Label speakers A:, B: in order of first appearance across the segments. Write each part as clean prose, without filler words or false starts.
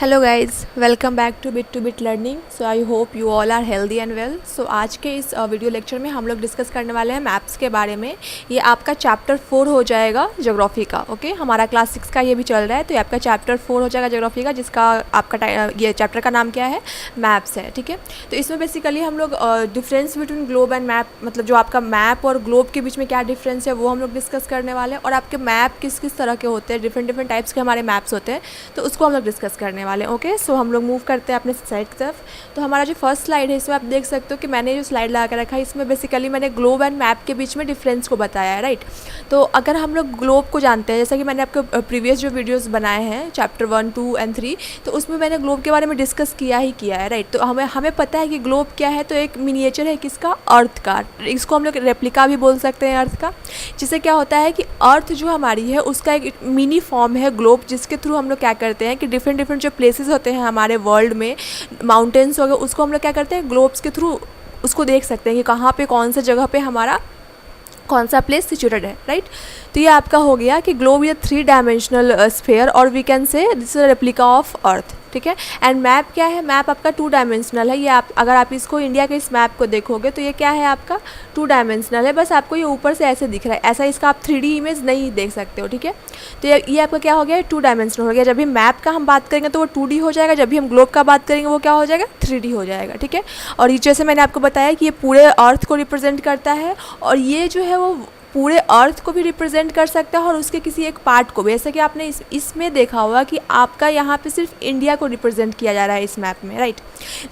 A: Hello guys, welcome back to bit learning. So I hope you all are healthy and well. So आज के इस video lecture में हम लोग discuss करने वाले हैं मैप्स के बारे में। ये आपका चैप्टर 4 हो जाएगा ज्योग्राफी का। ओके, हमारा क्लास 6 का ये भी चल रहा है, तो ये आपका चैप्टर 4 हो जाएगा ज्योग्राफी का, जिसका आपका ये चैप्टर का नाम क्या है, मैप्स है। ठीक है, तो इसमें बेसिकली हम लोग difference between globe and map, मतलब जो आपका मैप और ग्लोब के बीच में क्या डिफरेंस है वो हम लोग डिस्कस करने वाले हैं। और आपके मैप किस किस तरह के होते हैं, डिफरेंट टाइप्स के हमारे मैप्स होते हैं, तो उसको हम लोग डिस्कस करने वाले हैं। ओके, सो हम लोग मूव करते हैं अपने स्लाइड की तरफ। तो हमारा जो फर्स्ट स्लाइड है, इसमें आप देख सकते हो कि मैंने जो स्लाइड लगा कर रखा है, इसमें बेसिकली मैंने ग्लोब एंड मैप के बीच में डिफरेंस को बताया है, राइट। तो अगर हम लोग ग्लोब को जानते हैं, जैसा कि मैंने आपको प्रीवियस जो वीडियोस बनाए हैं चैप्टर 1, 2 एंड 3, तो उसमें मैंने ग्लोब के बारे में डिस्कस किया है, राइट। तो हमें पता है कि ग्लोब क्या है, तो एक मिनिएचर है किसका, अर्थ का। इसको हम लोग रेप्लिका भी बोल सकते हैं अर्थ का। जिससे क्या होता है कि अर्थ जो हमारी है उसका एक मिनी फॉर्म है ग्लोब, जिसके थ्रू हम लोग क्या करते हैं कि डिफरेंट जो प्लेसेस होते हैं हमारे वर्ल्ड में, माउंटेन्स हो गए, उसको हम लोग क्या करते हैं ग्लोब्स के थ्रू उसको देख सकते हैं कि कहाँ पे कौन सा जगह पे हमारा कौन सा प्लेस सिचुएटेड है, राइट। तो ये आपका हो गया कि ग्लोब ये 3 डायमेंशनल स्फेयर, और we can say this is replica of earth. ठीक है, एंड मैप क्या है, मैप आपका 2 डायमेंशनल है। ये अगर आप इसको इंडिया के इस मैप को देखोगे तो ये क्या है, आपका 2 डायमेंशनल है। बस आपको ये ऊपर से ऐसे दिख रहा है, ऐसा इसका आप 3D इमेज नहीं देख सकते हो। ठीक है, तो ये आपका क्या हो गया, 2 डायमेंशनल हो गया। जब भी मैप का हम बात करेंगे तो वो 2D हो जाएगा, जब भी हम ग्लोब का बात करेंगे वो क्या हो जाएगा, 3D हो जाएगा। ठीक है, और ये जैसे मैंने आपको बताया कि ये पूरे अर्थ को रिप्रेजेंट करता है, और ये जो है वो पूरे अर्थ को भी रिप्रेजेंट कर सकता है और उसके किसी एक पार्ट को भी। जैसे कि आपने इसमें देखा होगा कि आपका यहाँ पे सिर्फ इंडिया को रिप्रेजेंट किया जा रहा है इस मैप में, राइट।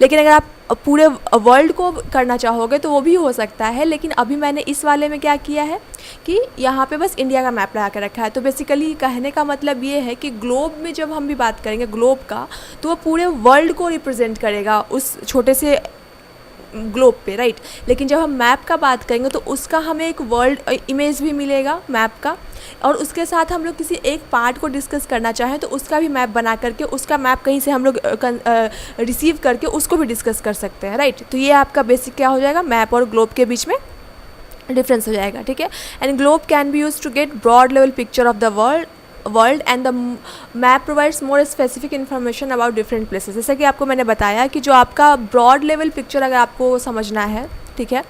A: लेकिन अगर आप पूरे वर्ल्ड को करना चाहोगे तो वो भी हो सकता है, लेकिन अभी मैंने इस वाले में क्या किया है कि यहाँ पे बस इंडिया का मैप लगा कर रखा है। तो बेसिकली कहने का मतलब ये है कि ग्लोब में जब हम भी बात करेंगे ग्लोब का, तो वो पूरे वर्ल्ड को रिप्रेजेंट करेगा उस छोटे से ग्लोब पे, राइट। लेकिन जब हम मैप का बात करेंगे तो उसका हमें एक वर्ल्ड इमेज भी मिलेगा मैप का, और उसके साथ हम लोग किसी एक पार्ट को डिस्कस करना चाहें तो उसका भी मैप बना करके, उसका मैप कहीं से हम लोग रिसीव करके उसको भी डिस्कस कर सकते हैं, राइट। तो ये आपका बेसिक क्या हो जाएगा, मैप और ग्लोब के बीच में डिफरेंस हो जाएगा। ठीक है, and globe can be use to get broad level picture of the world and the map provides more specific information about different places. जैसे कि आपको मैंने बताया कि जो आपका ब्रॉड लेवल पिक्चर अगर आपको समझना है, ठीक है,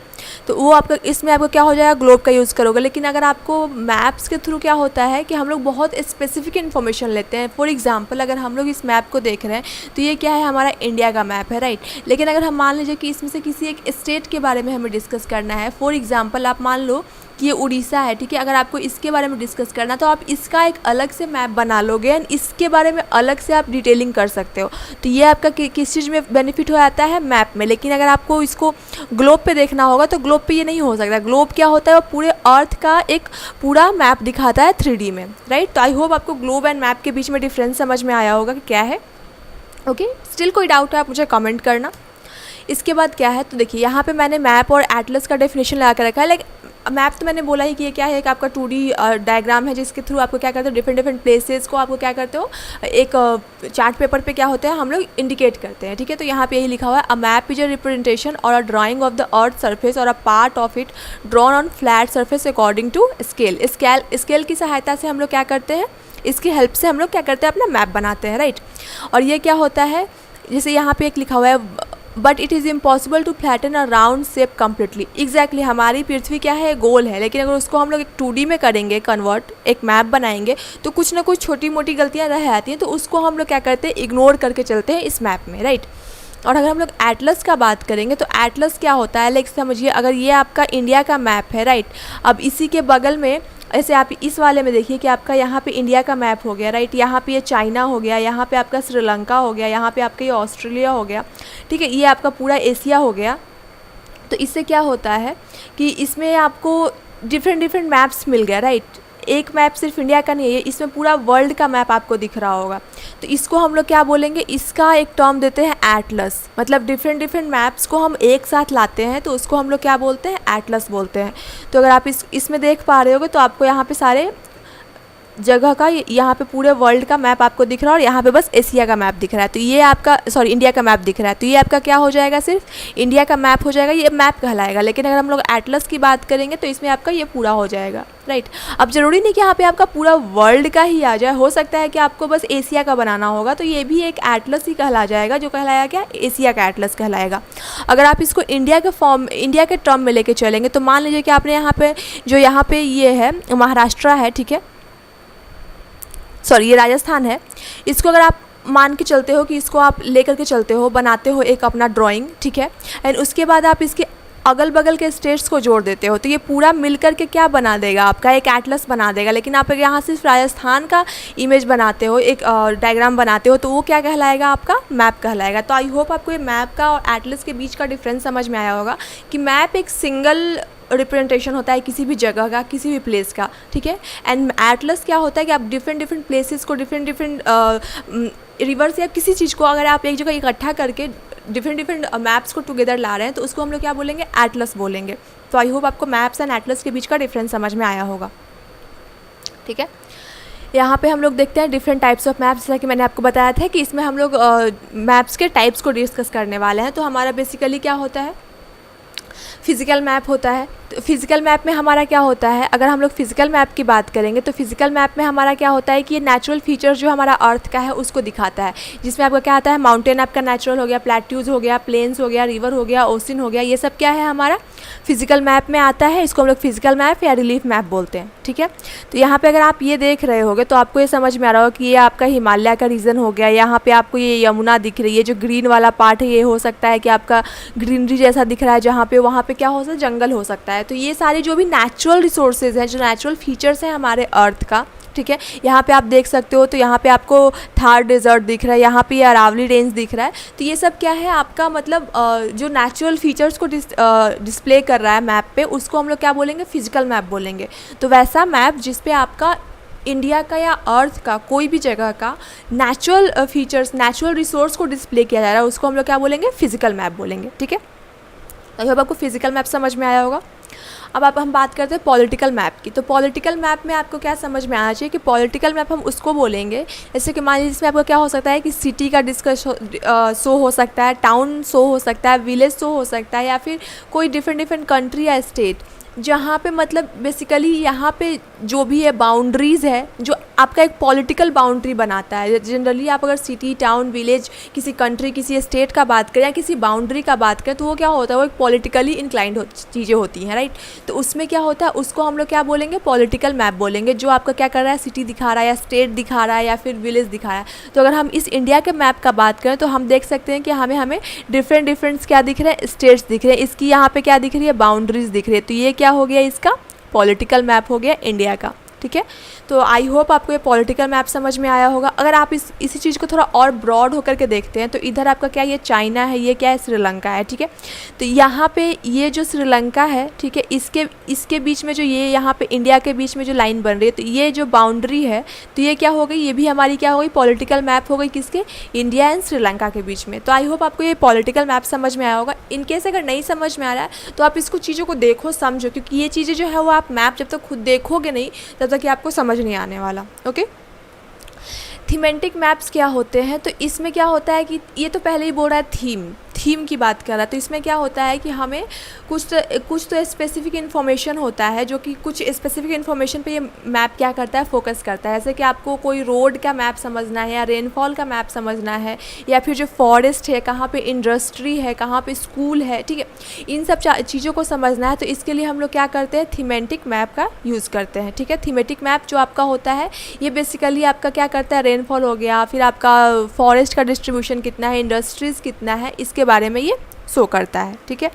A: तो वो आपका इसमें आपको क्या हो जाएगा, ग्लोब का यूज़ करोगे। लेकिन अगर आपको मैप्स के थ्रू क्या होता है कि हम लोग बहुत स्पेसिफिक इन्फॉर्मेशन लेते हैं। फॉर एग्जांपल अगर हम लोग इस मैप को देख रहे हैं तो ये क्या है, हमारा इंडिया का मैप है, राइट। लेकिन अगर हम मान लीजिए कि इसमें से किसी एक स्टेट के बारे में हमें डिस्कस करना है, फॉर एग्जाम्पल आप मान लो कि ये उड़ीसा है, ठीक है, अगर आपको इसके बारे में डिस्कस करना तो आप इसका एक अलग से मैप बना लोगे एंड इसके बारे में अलग से आप डिटेलिंग कर सकते हो। तो ये आपका किस चीज़ में बेनिफिट हो जाता है, मैप में। लेकिन अगर आपको इसको ग्लोब पे देखना होगा तो ग्लोब पे ये नहीं हो सकता। ग्लोब क्या होता है, वो पूरे अर्थ का एक पूरा मैप दिखाता है 3D में, राइट। तो आई होप आपको ग्लोब एंड मैप के बीच में डिफरेंस समझ में आया होगा कि क्या है। ओके, स्टिल कोई डाउट है आप मुझे कमेंट करना। इसके बाद क्या है, तो देखिए यहाँ पे मैंने मैप और एटलस का डेफिनेशन लगा कर रखा है। लाइक मैप तो मैंने बोला ही कि ये क्या है कि आपका 2D डायग्राम है, जिसके थ्रू आपको क्या करते हो, डिफरेंट प्लेसेस को आपको क्या करते हो, एक चार्ट पेपर पे क्या होता है हम लोग इंडिकेट करते हैं। ठीक है, तो यहाँ पे यही लिखा हुआ है, a map is a representation और a drawing of the earth surface और a part of it drawn on flat surface according to scale की सहायता से हम लोग क्या करते हैं, इसकी हेल्प से हम लोग क्या करते हैं, अपना मैप बनाते हैं, राइट। और ये क्या होता है, जैसे यहाँ पे एक लिखा हुआ है, but it is impossible to flatten a round shape completely. Exactly हमारी पृथ्वी क्या है, गोल है, लेकिन अगर उसको हम लोग एक 2D में करेंगे कन्वर्ट, एक मैप बनाएंगे, तो कुछ ना कुछ छोटी मोटी गलतियाँ रह जाती हैं, तो उसको हम लोग क्या करते हैं, इग्नोर करके चलते हैं इस मैप में, राइट। और अगर हम लोग एटलस का बात करेंगे तो एटलस क्या होता है, लाइक समझिए अगर ये आपका इंडिया का मैप है, राइट। अब इसी के बगल में ऐसे आप इस वाले में देखिए कि आपका यहाँ पे इंडिया का मैप हो गया, राइट। यहाँ पे ये चाइना हो गया, यहाँ पे आपका श्रीलंका हो गया, यहाँ पे आपका ये ऑस्ट्रेलिया हो गया, ठीक है, ये आपका पूरा एशिया हो गया। तो इससे क्या होता है कि इसमें आपको डिफरेंट मैप्स मिल गया, राइट। एक मैप सिर्फ इंडिया का नहीं है, इसमें पूरा वर्ल्ड का मैप आपको दिख रहा होगा। तो इसको हम लोग क्या बोलेंगे, इसका एक टर्म देते हैं एटलस। मतलब डिफरेंट मैप्स को हम एक साथ लाते हैं तो उसको हम लोग क्या बोलते हैं, एटलस बोलते हैं। तो अगर आप इसमें देख पा रहे होगे तो आपको यहाँ पे सारे जगह का, यहाँ पे पूरे वर्ल्ड का मैप आपको दिख रहा है और यहाँ पे बस एशिया का मैप दिख रहा है, तो ये आपका इंडिया का मैप दिख रहा है, तो ये आपका क्या हो जाएगा, सिर्फ इंडिया का मैप हो जाएगा, ये मैप कहलाएगा। लेकिन अगर हम लोग एटलस की बात करेंगे तो इसमें आपका ये पूरा हो जाएगा, राइट। अब ज़रूरी नहीं कि यहाँ पे आपका पूरा वर्ल्ड का ही आ जाए, हो सकता है कि आपको बस एशिया का बनाना होगा, तो ये भी एक एटलस ही कहला जाएगा, जो कहलाएगा क्या, एशिया का एटलस कहलाएगा। अगर आप इसको इंडिया के टर्म में लेके चलेंगे तो मान लीजिए कि आपने यहाँ पे जो यहाँ पे ये है महाराष्ट्र है, ठीक है, सॉरी ये राजस्थान है, इसको अगर आप मान के चलते हो कि इसको आप लेकर के चलते हो, बनाते हो एक अपना ड्राइंग, ठीक है, एंड उसके बाद आप इसके अगल बगल के स्टेट्स को जोड़ देते हो, तो ये पूरा मिलकर के क्या बना देगा, आपका एक एटलस बना देगा। लेकिन आप अगर यहाँ सिर्फ राजस्थान का इमेज बनाते हो, एक डायग्राम बनाते हो, तो वो क्या कहलाएगा, आपका मैप कहलाएगा। तो आई होप आपको ये मैप का और एटलस के बीच का डिफरेंस समझ में आया होगा कि मैप एक सिंगल रिप्रेजेंटेशन होता है किसी भी जगह का, किसी भी प्लेस का, ठीक है, एंड एटलस क्या होता है कि आप डिफरेंट प्लेसेस को, डिफरेंट रिवर्स या किसी चीज़ को अगर आप एक जगह इकट्ठा करके डिफरेंट मैप्स को टुगेदर ला रहे हैं, तो उसको हम लोग क्या बोलेंगे, एटलस बोलेंगे। तो आई होप आपको मैप्स एंड एटलस के बीच का डिफरेंस समझ में आया होगा, ठीक है। यहाँ पे हम लोग देखते हैं डिफरेंट टाइप्स ऑफ मैप्स, जैसा कि मैंने आपको बताया था कि इसमें हम लोग मैप्स के टाइप्स को डिस्कस करने वाले हैं। तो हमारा बेसिकली क्या होता है, फिज़िकल मैप होता है। तो फिज़िकल मैप में हमारा क्या होता है, अगर हम लोग फिज़िकल मैप की बात करेंगे तो फिज़िकल मैप में हमारा क्या होता है कि ये नेचुरल फीचर्स जो हमारा अर्थ का है उसको दिखाता है, जिसमें आपका क्या आता है, माउंटेन आपका नेचुरल हो गया, प्लेट्यूज़ हो गया, प्लेन्स हो गया, रिवर हो गया, ओशन हो गया, ये सब क्या है हमारा फिज़िकल मैप में आता है। इसको हम लोग फिज़िकल मैप या रिलीफ मैप बोलते हैं, ठीक है। तो यहाँ पर अगर आप ये देख रहे होगे तो आपको ये समझ में आ रहा होगा कि ये आपका हिमालय का रीजन हो गया, यहाँ पर आपको ये यमुना दिख रही है, जो ग्रीन वाला पार्ट है ये हो सकता है कि आपका ग्रीनरी जैसा दिख रहा है, जहाँ पे वहाँ पे क्या हो सकता है, जंगल हो सकता है। तो ये सारे जो भी नेचुरल रिसोर्सेज हैं, जो नेचुरल फीचर्स हैं हमारे अर्थ का, ठीक है, यहाँ पे आप देख सकते हो। तो यहाँ पे आपको थार डेजर्ट दिख रहा है, यहाँ पे अरावली रेंज दिख रहा है, तो ये सब क्या है आपका मतलब जो नेचुरल फीचर्स को डिस्प्ले कर रहा है मैप पे, उसको हम लोग क्या बोलेंगे, फिजिकल मैप बोलेंगे। तो वैसा मैप जिस पे आपका इंडिया का या अर्थ का कोई भी जगह का नेचुरल फीचर्स, नेचुरल रिसोर्स को डिस्प्ले किया जा रहा है, उसको हम लोग क्या बोलेंगे, फिजिकल मैप बोलेंगे, ठीक है। आई होप आपको फिजिकल मैप समझ में आया होगा। अब हम बात करते हैं पॉलिटिकल मैप की। तो पॉलिटिकल मैप में आपको क्या समझ में आना चाहिए कि पॉलिटिकल मैप हम उसको बोलेंगे, जैसे कि मान लीजिए इसमें आपको क्या हो सकता है कि सिटी का शो हो सकता है, टाउन शो हो सकता है, विलेज शो हो सकता है, या फिर कोई डिफरेंट कंट्री या स्टेट, जहाँ पे मतलब बेसिकली यहाँ पे जो भी है बाउंड्रीज़ है, जो आपका एक पॉलिटिकल बाउंड्री बनाता है। जनरली आप अगर सिटी, टाउन, विलेज, किसी कंट्री, किसी स्टेट का बात करें या किसी बाउंड्री का बात करें, तो वो क्या होता है, वो एक पॉलिटिकली इंक्लाइंड चीज़ें होती हैं, राइट। तो उसमें क्या होता है, उसको हम लोग क्या बोलेंगे, पॉलिटिकल मैप बोलेंगे, जो आपका क्या कर रहा है, सिटी दिखा रहा है या स्टेट दिखा रहा है या फिर विलेज दिखा रहा है। तो अगर हम इस इंडिया के मैप का बात करें तो हम देख सकते हैं कि हमें डिफरेंट क्या दिख रहे हैं, स्टेट्स दिख रहे हैं, इसकी यहाँ पे क्या दिख रही है, बाउंड्रीज दिख रही है। तो ये क्या हो गया, इसका पॉलिटिकल मैप हो गया इंडिया का, ठीक है। तो आई होप आपको ये पॉलिटिकल मैप समझ में आया होगा। अगर आप इसी चीज़ को थोड़ा और ब्रॉड होकर के देखते हैं तो इधर आपका क्या, ये चाइना है, ये क्या है, श्रीलंका है, ठीक है। तो यहाँ पे ये जो श्रीलंका है, ठीक है, इसके बीच में जो ये यहाँ पे इंडिया के बीच में जो लाइन बन रही है, तो ये जो बाउंड्री है, तो ये क्या हो गई, ये भी हमारी क्या हो गई, पॉलिटिकल मैप हो गई, किसके, इंडिया एंड श्रीलंका के बीच में। तो आई होप आपको ये पॉलिटिकल मैप समझ में आया होगा। इनकेस अगर नहीं समझ में आ रहा है तो आप इसको चीज़ों को देखो, समझो, क्योंकि ये चीज़ें जो है वो आप मैप जब तक खुद देखोगे नहीं तब तक आपको समझ नहीं आने वाला, ओके। थीमेटिक मैप्स क्या होते हैं, तो इसमें क्या होता है कि ये तो पहले ही बोल रहा है थीम की बात कर रहा है। तो इसमें क्या होता है कि हमें कुछ तो स्पेसिफिक इन्फॉर्मेशन होता है, जो कि कुछ स्पेसिफिक इन्फॉर्मेशन पे ये मैप क्या करता है, फोकस करता है। जैसे कि आपको कोई रोड का मैप समझना है या रेनफॉल का मैप समझना है, या फिर जो फॉरेस्ट है, कहाँ पे इंडस्ट्री है, कहाँ पे स्कूल है, ठीक है, इन सब चीज़ों को समझना है। तो इसके लिए हम लोग क्या करते हैं, थीमेटिक मैप का यूज़ करते हैं, ठीक है। थीमेटिक मैप जो आपका होता है ये बेसिकली आपका क्या करता है, रेनफॉल हो गया, फिर आपका फॉरेस्ट का डिस्ट्रीब्यूशन कितना है, इंडस्ट्रीज़ कितना है, इसके बारे में ये शो करता है, ठीक है।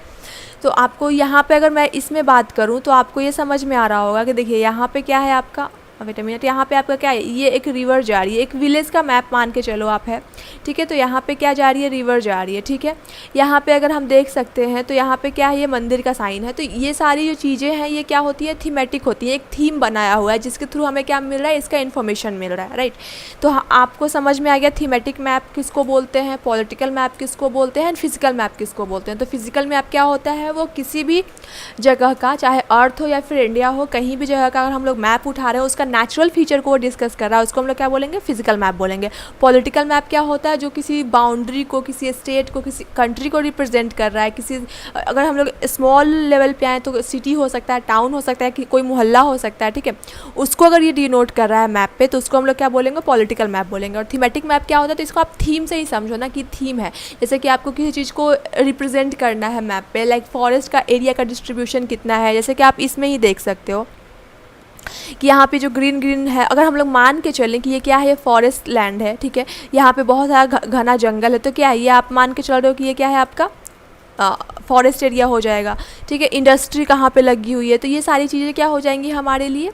A: तो आपको यहाँ पे अगर मैं इसमें बात करूँ तो आपको ये समझ में आ रहा होगा कि देखिए यहाँ पे क्या है आपका, वेट अ मिनट, यहाँ पे आपका क्या है, ये एक रिवर जा रही है, एक विलेज का मैप मान के चलो आप है, ठीक है। तो यहाँ पे क्या जा रही है, रिवर जा रही है, ठीक है। यहाँ पे अगर हम देख सकते हैं तो यहाँ पे क्या है, ये मंदिर का साइन है। तो ये सारी जो चीज़ें हैं ये क्या होती है, थीमेटिक होती है, एक थीम बनाया हुआ है जिसके थ्रू हमें क्या मिल रहा है, इसका इन्फॉर्मेशन मिल रहा है, राइट। तो आपको समझ में आ गया थीमेटिक मैप किसको बोलते हैं, पॉलिटिकल मैप किसको बोलते हैं, फिजिकल मैप किसको बोलते हैं। तो फिजिकल मैप क्या होता है, वो किसी भी जगह का, चाहे अर्थ हो या फिर इंडिया हो, कहीं भी जगह का अगर हम लोग मैप उठा रहे हैं उसका उसका नेचुरल फीचर को डिस्कस कर रहा है उसको हम लोग क्या बोलेंगे, फिजिकल मैप बोलेंगे। पॉलिटिकल मैप क्या होता है, जो किसी बाउंड्री को, किसी स्टेट को, किसी कंट्री को रिप्रेजेंट कर रहा है। किसी अगर हम लोग स्मॉल लेवल पे आए तो सिटी हो सकता है, टाउन हो सकता है, कि कोई मोहल्ला हो सकता है, ठीक है, उसको अगर ये डिनोट कर रहा है मैप पे तो उसको हम लोग क्या बोलेंगे, पॉलिटिकल मैप बोलेंगे। और थीमेटिक मैप क्या होता है, तो इसको आप थीम से ही समझो ना कि थीम है, जैसे कि आपको किसी चीज़ को रिप्रेजेंट करना है मैप पे, लाइक फॉरेस्ट का एरिया का डिस्ट्रीब्यूशन कितना है, जैसे कि आप इसमें ही देख सकते हो कि यहाँ पे जो ग्रीन ग्रीन है, अगर हम लोग मान के चलें कि ये क्या है, ये फॉरेस्ट लैंड है, ठीक है, यहाँ पे बहुत सारा घना जंगल है, तो क्या है, ये आप मान के चल रहे हो कि ये क्या है, आपका फॉरेस्ट एरिया हो जाएगा, ठीक है। इंडस्ट्री कहाँ पे लगी हुई है, तो ये सारी चीज़ें क्या हो जाएंगी हमारे लिए,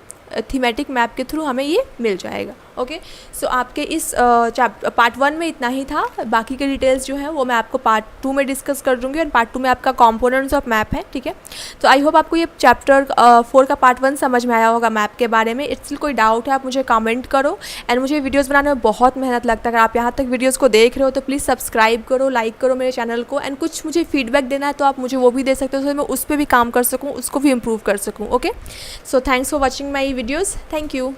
A: थीमेटिक मैप के थ्रू हमें ये मिल जाएगा। ओके, सो आपके इस पार्ट 1 में इतना ही था। बाकी के डिटेल्स जो हैं वो मैं आपको पार्ट 2 में डिस्कस कर दूँगी, और पार्ट 2 में आपका कंपोनेंट्स ऑफ मैप है, ठीक है। तो आई होप आपको ये चैप्टर 4 का पार्ट 1 समझ में आया होगा मैप के बारे में। स्टिल कोई डाउट है आप मुझे कमेंट करो। एंड मुझे वीडियोज़ बनाने में बहुत मेहनत लगता है, अगर आप यहाँ तक वीडियोज़ को देख रहे हो तो प्लीज़ सब्सक्राइब करो, लाइक करो मेरे चैनल को। एंड कुछ मुझे फीडबैक देना है तो आप मुझे वो भी दे सकते हो, तो मैं उस पर भी काम कर सकूँ, उसको भी इम्प्रूव कर सकूँ। Okay, so thanks for watching my videos. Thank you.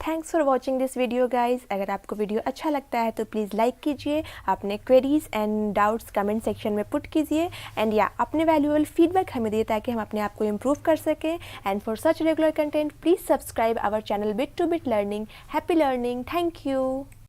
A: Thanks for watching this video guys. अगर आपको वीडियो अच्छा लगता है तो प्लीज़ लाइक कीजिए, अपने queries and doubts comment section में पुट कीजिए, एंड या अपने वैल्यूएबल फीडबैक हमें दिए ताकि हम अपने आप को इम्प्रूव कर सकें। And for such regular content please subscribe our channel bit to bit learning. Happy learning. Thank you.